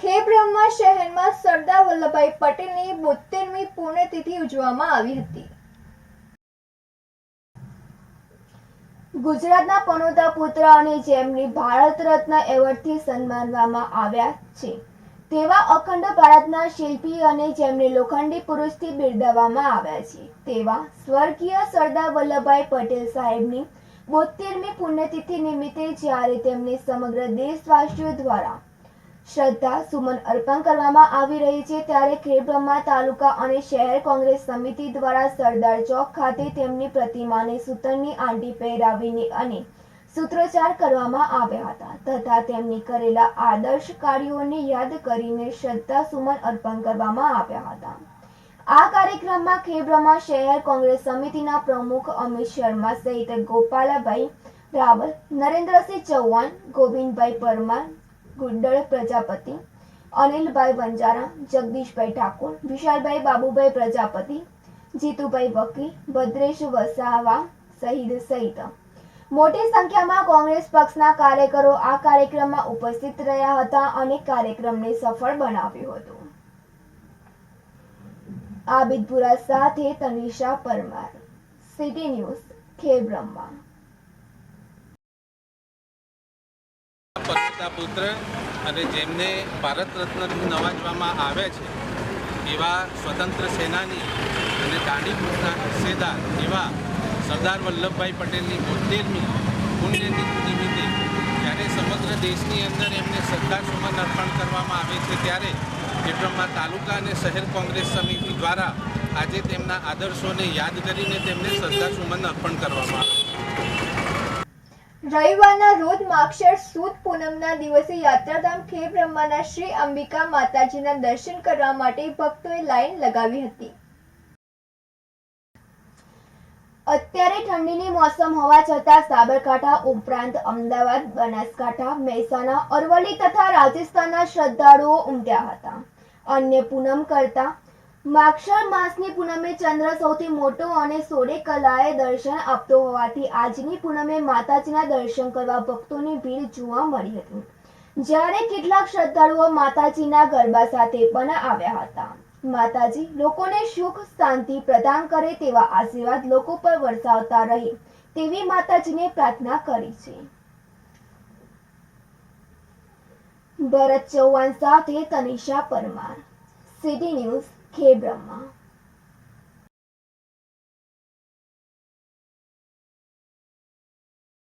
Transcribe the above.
ખેબ્રહ્મા શહેરમાં સરદાર વલ્લભભાઈ પટેલની 72મી પુણ્યતિથિ ઉજવવામાં આવી હતી। ગુજરાતના પનોતા પુત્ર અને જેમને ભારત રત્ન એવોર્ડથી સન્માનવામાં આવ્યા છે તેવા અખંડ ભારતના શિલ્પી અને જેમને લોખંડી પુરુષથી બિરદાવવામાં આવ્યા છે તેવા સ્વર્ગીય સરદાર વલ્લભભાઈ પટેલ સાહેબની 72મી પુણ્યતિથિ નિમિત્તે જ્યારે તેમને સમગ્ર દેશવાસીઓ દ્વારા શ્રદ્ધા સુમન અર્પણ કરવામાં આવી રહી છે ત્યારે ખેબ્રહ્મા તાલુકા અને શહેર કોંગ્રેસ સમિતિ દ્વારા સરદાર ચોક ખાતે તેમની પ્રતિમાને સૂતરની આંટી પહેરાવીને અને સૂત્રોચ્ચાર કરવામાં આવ્યા હતા તથા તેમની કરેલા આદર્શ કાર્યોને યાદ કરીને શ્રદ્ધા સુમન અર્પણ કરવામાં આવ્યા હતા। આ કાર્યક્રમમાં ખેબ્રહ્મા શહેર કોંગ્રેસ સમિતિના પ્રમુખ અમિત શર્મા સહિત ગોપાલભાઈ રાવલ, નરેન્દ્રસિંહ ચૌહાણ, ગોવિંદભાઈ પરમાર, ગુડ્ડળ પ્રજાપતિ, અનિલભાઈ વંજારા, જગદીશભાઈ ઠાકોર, વિશાલભાઈ બાબુભાઈ પ્રજાપતિ, જીતુભાઈ વકીલ, ભદ્રેશ વસાવા સહિત મોટી સંખ્યામાં કોંગ્રેસ પક્ષના કાર્યકરો આ કાર્યક્રમમાં ઉપસ્થિત રહ્યા હતા અને કાર્યક્રમને સફળ બનાવ્યો હતો। આબિદપુરા સાથે તનિષા પરમાર, સિટી ન્યૂઝ, ખેબ્રહ્મા। પનોતા પુત્ર અને જેમને ભારત રત્નથી નવાજવામાં આવે છે એવા સ્વતંત્ર સેનાની અને દાંડીકૂચના હિસ્સેદાર એવા સરદાર વલ્લભભાઈ પટેલની 72મી પુણ્યતિથિ નિમિત્તે જ્યારે સમગ્ર દેશની અંદર એમને શ્રદ્ધાસુમન અર્પણ કરવામાં આવે છે ત્યારે ખેબ્રહ્મા તાલુકા અને શહેર કોંગ્રેસ સમિતિ દ્વારા આજે તેમના આદર્શોને યાદ કરીને તેમને શ્રદ્ધાસુમન અર્પણ કરવામાં આવે છે। રવિવારના રોજ માગશર સુદ પૂનમના દિવસે યાત્રાધામ ખેબ્રહ્માના શ્રી અંબિકા માતાજીના દર્શન કરવા માટે ભક્તોએ લાઈન લગાવી હતી। અત્યારે ઠંડીની મોસમ હોવા છતાં સાબરકાંઠા ઉપરાંત અમદાવાદ, બનાસકાંઠા, મહેસાણા, અરવલ્લી તથા રાજસ્થાનના શ્રદ્ધાળુઓ ઉમટ્યા હતા। અન્ય પૂનમ કરતા માગશર માસની પૂનમે ચંદ્ર સૌથી મોટો અને 16 કલાએ દર્શન આપતો હોવાથી આજની પૂનમે માતાજીના દર્શન કરવા ભક્તોની ભીડ જોવા મળી હતી જ્યારે કેટલાક શ્રદ્ધાળુઓ માતાજીના ગરબા સાથે પણ આવ્યા હતા। માતાજી લોકોને સુખ શાંતિ પ્રદાન કરે તેવા આશીર્વાદ લોકો પર વરસાવતા રહે તેવી માતાજીને પ્રાર્થના કરી છે। ભરત ચૌહાણ સાથે તનિષા પરમાર, સિટી ન્યૂઝ, ખેબ્રહ્મા।